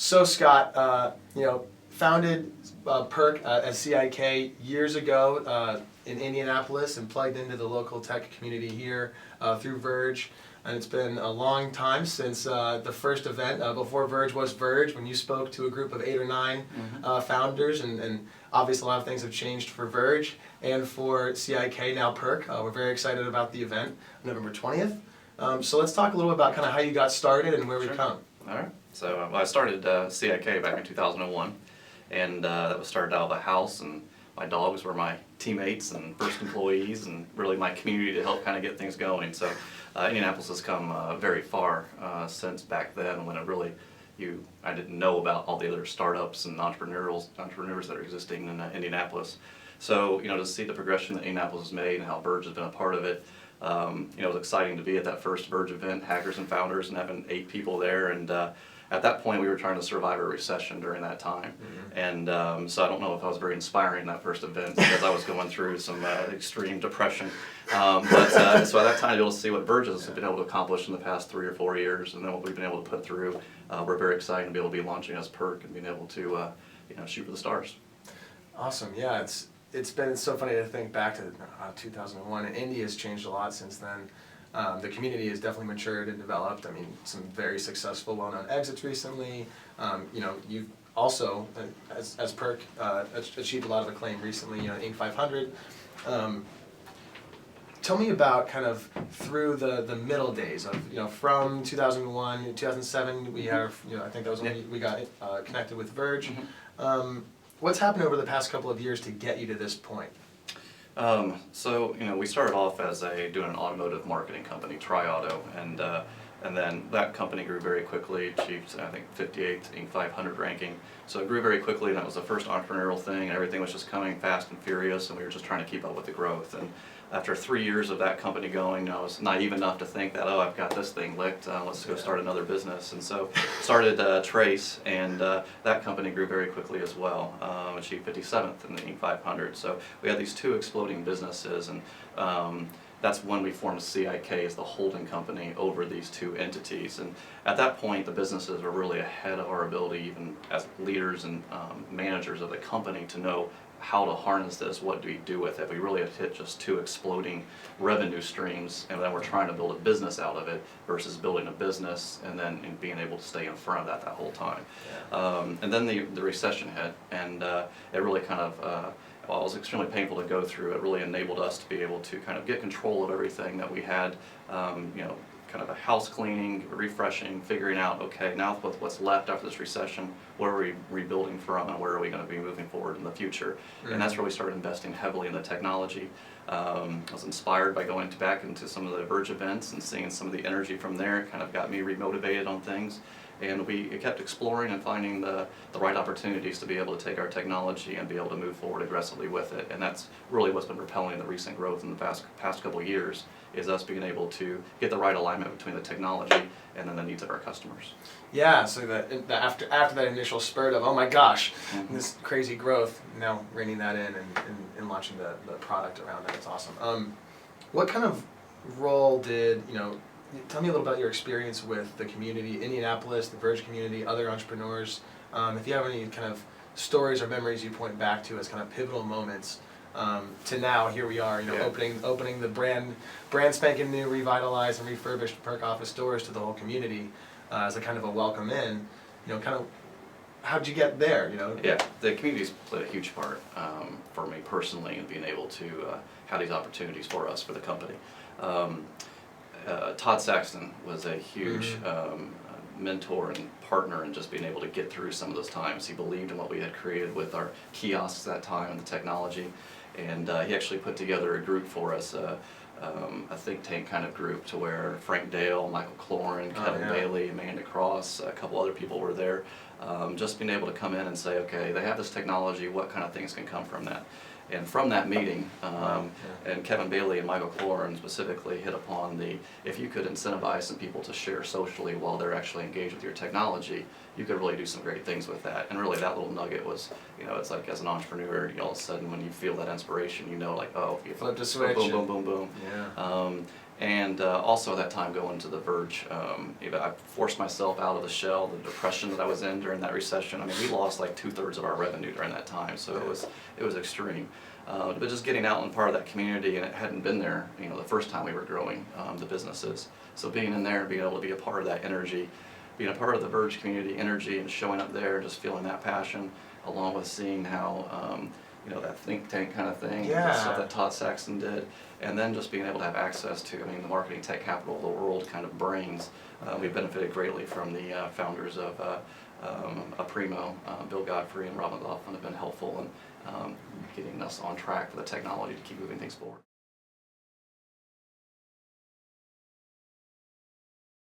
So Scott, founded PERQ as CIK years ago in Indianapolis and plugged into the local tech community here through Verge. And it's been a long time since the first event, before Verge was Verge, when you spoke to a group of 8 or 9 founders, and obviously a lot of things have changed for Verge and for CIK, now PERQ. We're very excited about the event, November 20th. So let's talk a little bit about kind of how you got started and where we've come. All right. So I started CIK back in 2001, and that was started out of a house, and my dogs were my teammates and first employees, and really my community to help kind of get things going. So Indianapolis has come very far since back then, when it really I didn't know about all the other startups and entrepreneurs that are existing in Indianapolis. So to see the progression that Indianapolis has made and how Verge has been a part of it. It was exciting to be at that first Verge event, Hackers and Founders, and having 8 people there. And at that point, we were trying to survive a recession during that time. And so I don't know if I was very inspiring that first event, because I was going through some extreme depression. So at that time, to be able to see what Verge has been able to accomplish in the past 3 or 4 years, and then what we've been able to put through, we're very excited to be able to be launching as PERQ and being able to shoot for the stars. Awesome. Yeah, it's been so funny to think back to 2001, and Indy has changed a lot since then. The community has definitely matured and developed. I mean, some very successful, well-known exits recently. You've also, as PERQ, achieved a lot of acclaim recently. Inc. 500. Tell me about kind of through the middle days of from 2001, 2007. We have I think that was when we got connected with Verge. What's happened over the past couple of years to get you to this point? We started off as doing an automotive marketing company, TriAuto, and then that company grew very quickly, achieved I think 58th Inc. 500 ranking. So it grew very quickly, and that was the first entrepreneurial thing, and everything was just coming fast and furious, and we were just trying to keep up with the growth. And after 3 years of that company going, I was naive enough to think that, I've got this thing licked, let's go start another business. And so started Trace, and that company grew very quickly as well, achieved 57th in the Inc. 500. So we had these 2 exploding businesses, and that's when we formed CIK as the holding company over these 2 entities. And at that point, the businesses were really ahead of our ability, even as leaders and managers of the company, to know how to harness this, what do we do with it. We really had hit just 2 exploding revenue streams, and then we're trying to build a business out of it versus building a business and then being able to stay in front of that whole time. And then the recession hit, and it really kind of, while it was extremely painful to go through, it really enabled us to be able to kind of get control of everything that we had, kind of a house cleaning, refreshing, figuring out, okay, now with what's left after this recession, where are we rebuilding from, and where are we going to be moving forward in the future? And that's where we started investing heavily in the technology. I was inspired by going back into some of the Verge events and seeing some of the energy from there. It kind of got me remotivated on things. And we kept exploring and finding the right opportunities to be able to take our technology and be able to move forward aggressively with it. And that's really what's been propelling the recent growth in the past couple of years, is us being able to get the right alignment between the technology and then the needs of our customers. Yeah, so after that initial spurt of, oh my gosh, this crazy growth, now reining that in and launching the product around that, it's awesome. What kind of role did, tell me a little about your experience with the community, Indianapolis, the Verge community, other entrepreneurs. If you have any kind of stories or memories you point back to as kind of pivotal moments to now, here we are, opening the brand spanking new, revitalized and refurbished PERQ office doors to the whole community as a kind of a welcome in. Kind of, how'd you get there? Yeah, the community's played a huge part for me personally in being able to have these opportunities for us, for the company. Todd Saxton was a huge mentor and partner in just being able to get through some of those times. He believed in what we had created with our kiosks at that time and the technology, and he actually put together a group for us, a think tank kind of group, to where Frank Dale, Michael Cloran, Kevin Bailey, Amanda Cross, a couple other people were there, just being able to come in and say, okay, they have this technology, what kind of things can come from that? And from that meeting, and Kevin Bailey and Michael Cloran specifically hit upon if you could incentivize some people to share socially while they're actually engaged with your technology, you could really do some great things with that. And really that little nugget was, it's like, as an entrepreneur, all of a sudden when you feel that inspiration, like, oh, you flip the switch. Boom, boom, boom, boom. Yeah. And also at that time going to the verge. I forced myself out of the shell, the depression that I was in during that recession. I mean, we lost like 2/3 of our revenue during that time, so it was extreme. But just getting out and part of that community, and it hadn't been there, the first time we were growing the businesses. So being in there and being able to be a part of that energy, being a part of the Verge community energy and showing up there, just feeling that passion, along with seeing how, that think tank kind of thing, the stuff that Todd Saxon did, and then just being able to have access to, the marketing tech capital of the world kind of brains. We benefited greatly from the founders of Aprimo, Bill Godfrey and Rob McLaughlin have been helpful in getting us on track for the technology to keep moving things forward.